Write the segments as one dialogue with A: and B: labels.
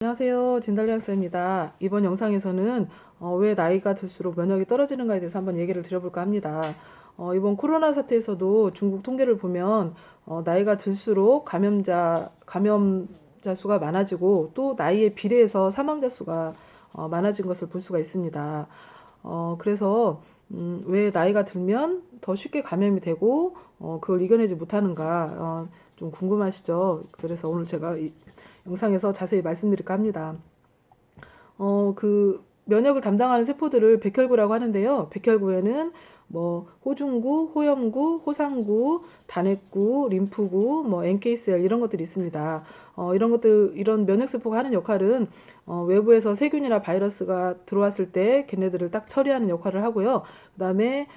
A: 안녕하세요. 진달래 학사입니다. 이번 영상에서는 왜 나이가 들수록 면역이 떨어지는가에 대해서 한번 얘기를 드려볼까 합니다. 이번 코로나 사태에서도 중국 통계를 보면 나이가 들수록 감염자 수가 많아지고 또 나이에 비례해서 사망자 수가 많아진 것을 볼 수가 있습니다. 그래서 왜 나이가 들면 더 쉽게 감염이 되고 그걸 이겨내지 못하는가 좀 궁금하시죠? 그래서 오늘 제가 영상에서 자세히 말씀드릴까 합니다. 그 면역을 담당하는 세포들을 백혈구라고 하는데요. 백혈구에는 뭐 호중구, 호염구, 호상구, 단핵구, 림프구, 뭐 NK셀 이런 것들이 있습니다. 이런 면역세포가 하는 역할은 외부에서 세균이나 바이러스가 들어왔을 때 걔네들을 딱 처리하는 역할을 하고요. 그다음에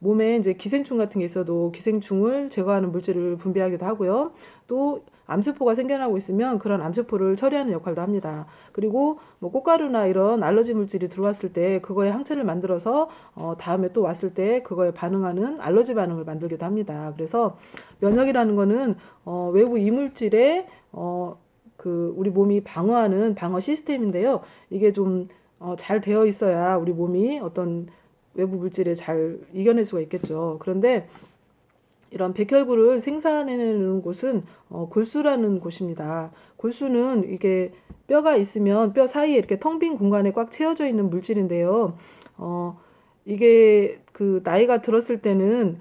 A: 몸에 이제 기생충 같은 게 있어도 기생충을 제거하는 물질을 분비하기도 하고요. 또 암세포가 생겨나고 있으면 그런 암세포를 처리하는 역할도 합니다. 그리고 뭐 꽃가루나 이런 알러지 물질이 들어왔을 때 그거에 항체를 만들어서 다음에 또 왔을 때 그거에 반응하는 알러지 반응을 만들기도 합니다. 그래서 면역이라는 거는 외부 이물질에 그 우리 몸이 방어하는 방어 시스템인데요. 이게 좀 잘 되어 있어야 우리 몸이 어떤 외부 물질에 잘 이겨낼 수가 있겠죠. 그런데 이런 백혈구를 생산해내는 곳은 골수라는 곳입니다. 골수는 이게 뼈가 있으면 뼈 사이에 이렇게 텅 빈 공간에 꽉 채워져 있는 물질인데요. 이게 그 나이가 들었을 때는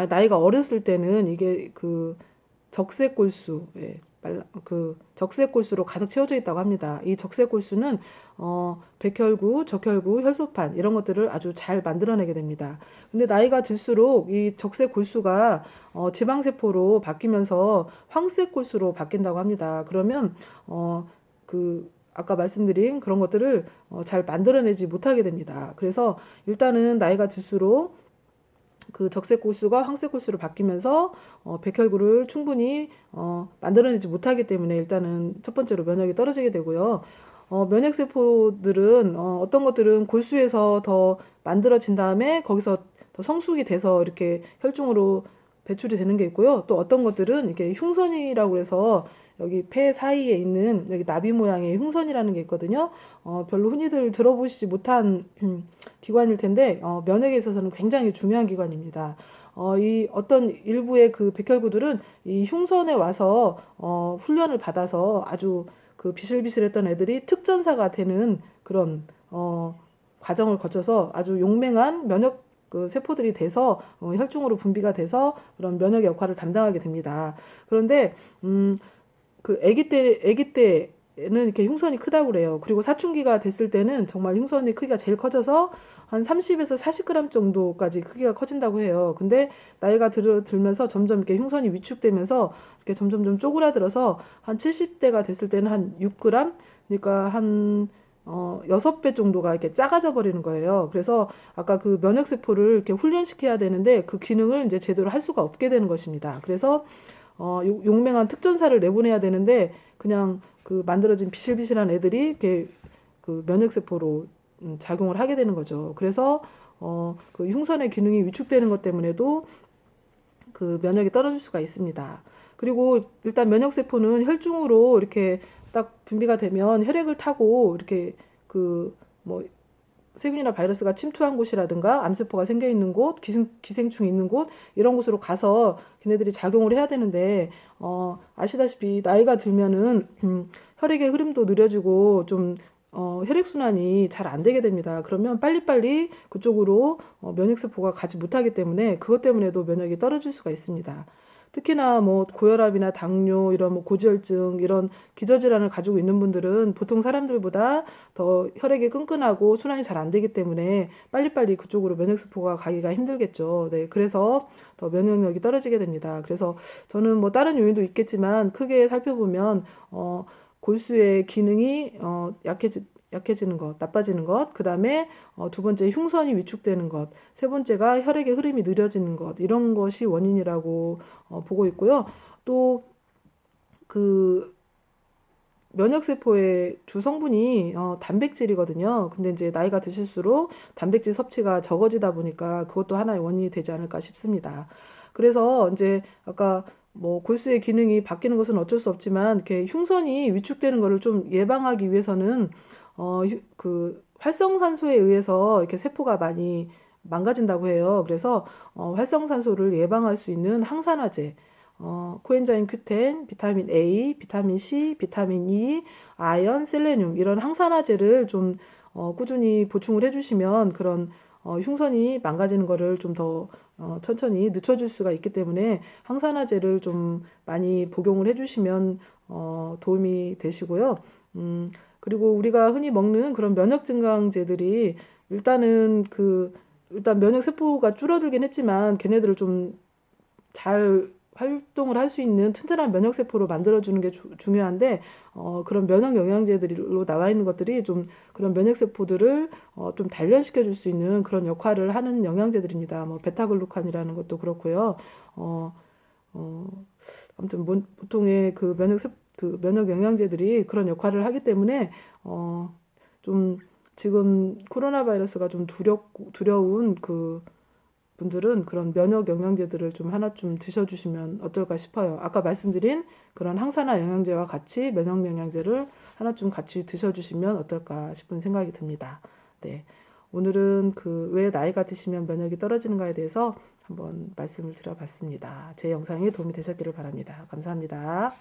A: 나이가 어렸을 때는 이게 그 적색골수, 그 적색골수로 가득 채워져 있다고 합니다. 이 적색골수는 백혈구, 적혈구, 혈소판 이런 것들을 아주 잘 만들어내게 됩니다. 근데 나이가 들수록 이 적색골수가 지방세포로 바뀌면서 황색골수로 바뀐다고 합니다. 그러면 그 아까 말씀드린 그런 것들을 잘 만들어내지 못하게 됩니다. 그래서 일단은 나이가 들수록 그 적색골수가 황색골수로 바뀌면서 백혈구를 충분히 만들어내지 못하기 때문에 일단은 첫 번째로 면역이 떨어지게 되고요. 면역세포들은 어떤 것들은 골수에서 더 만들어진 다음에 거기서 더 성숙이 돼서 이렇게 혈중으로 배출이 되는 게 있고요. 또 어떤 것들은 이게 흉선이라고 해서 여기 폐 사이에 있는 여기 나비 모양의 흉선이라는 게 있거든요. 별로 흔히들 들어보시지 못한 기관일 텐데 면역에 있어서는 굉장히 중요한 기관입니다. 이 어떤 일부의 그 백혈구들은 이 흉선에 와서 훈련을 받아서 아주 그 비실비실했던 애들이 특전사가 되는 그런 과정을 거쳐서 아주 용맹한 면역 그 세포들이 돼서 혈중으로 분비가 돼서 그런 면역 역할을 담당하게 됩니다. 그런데 그 아기 때는 이렇게 흉선이 크다고 그래요. 그리고 사춘기가 됐을 때는 정말 흉선의 크기가 제일 커져서 한 30에서 40g 정도까지 크기가 커진다고 해요. 근데 나이가 들면서 점점 이렇게 흉선이 위축되면서 이렇게 점점 쪼그라들어서 한 70대가 됐을 때는 한 6g, 그러니까 한 6배 정도가 이렇게 작아져 버리는 거예요. 그래서 아까 그 면역세포를 이렇게 훈련시켜야 되는데 그 기능을 이제 제대로 할 수가 없게 되는 것입니다. 그래서 용맹한 특전사를 내보내야 되는데 그냥 그 만들어진 비실비실한 애들이 이렇게 그 면역세포로 작용을 하게 되는 거죠. 그래서 그 흉선의 기능이 위축되는 것 때문에도 그 면역이 떨어질 수가 있습니다. 그리고 일단 면역세포는 혈중으로 이렇게 딱 분비가 되면 혈액을 타고 이렇게 그 뭐 세균이나 바이러스가 침투한 곳이라든가 암세포가 생겨 있는 곳, 기생충이 있는 곳 이런 곳으로 가서 걔네들이 작용을 해야 되는데 아시다시피 나이가 들면은 혈액의 흐름도 느려지고 좀 혈액 순환이 잘 안 되게 됩니다. 그러면 빨리빨리 그쪽으로 면역세포가 가지 못하기 때문에 그것 때문에도 면역이 떨어질 수가 있습니다. 특히나 뭐 고혈압이나 당뇨 이런 뭐 고지혈증 이런 기저질환을 가지고 있는 분들은 보통 사람들보다 더 혈액이 끈끈하고 순환이 잘 안 되기 때문에 빨리빨리 그쪽으로 면역세포가 가기가 힘들겠죠. 네, 그래서 더 면역력이 떨어지게 됩니다. 그래서 저는 뭐 다른 요인도 있겠지만 크게 살펴보면 골수의 기능이 약해지는 것, 나빠지는 것, 그 다음에 두 번째 흉선이 위축되는 것, 세 번째가 혈액의 흐름이 느려지는 것, 이런 것이 원인이라고 보고 있고요. 또 그 면역세포의 주 성분이 단백질이거든요. 근데 이제 나이가 드실수록 단백질 섭취가 적어지다 보니까 그것도 하나의 원인이 되지 않을까 싶습니다. 그래서 이제 아까 뭐 골수의 기능이 바뀌는 것은 어쩔 수 없지만 이렇게 흉선이 위축되는 것을 좀 예방하기 위해서는 그 활성산소에 의해서 이렇게 세포가 많이 망가진다고 해요. 그래서 활성산소를 예방할 수 있는 항산화제, 코엔자임 Q10, 비타민 A, 비타민 C, 비타민 E, 아연, 셀레늄 이런 항산화제를 좀 꾸준히 보충을 해주시면 그런 흉선이 망가지는 거를 좀 더 천천히 늦춰줄 수가 있기 때문에 항산화제를 좀 많이 복용을 해주시면 도움이 되시고요. 그리고 우리가 흔히 먹는 그런 면역 증강제들이 일단은 일단 면역 세포가 줄어들긴 했지만 걔네들을 좀 잘 활동을 할 수 있는 튼튼한 면역 세포로 만들어주는 게 중요한데 그런 면역 영양제들로 나와 있는 것들이 좀 그런 면역 세포들을 좀 단련시켜 줄 수 있는 그런 역할을 하는 영양제들입니다. 뭐 베타글루칸이라는 것도 그렇고요. 어, 어, 아무튼 보통의 그 면역 영양제들이 그런 역할을 하기 때문에 좀 지금 코로나 바이러스가 좀 두려운 그 분들은 그런 면역 영양제들을 좀 하나쯤 드셔주시면 어떨까 싶어요. 아까 말씀드린 그런 항산화 영양제와 같이 면역 영양제를 하나쯤 같이 드셔주시면 어떨까 싶은 생각이 듭니다. 네. 오늘은 왜 나이가 드시면 면역이 떨어지는가에 대해서 한번 말씀을 드려봤습니다. 제 영상이 도움이 되셨기를 바랍니다. 감사합니다.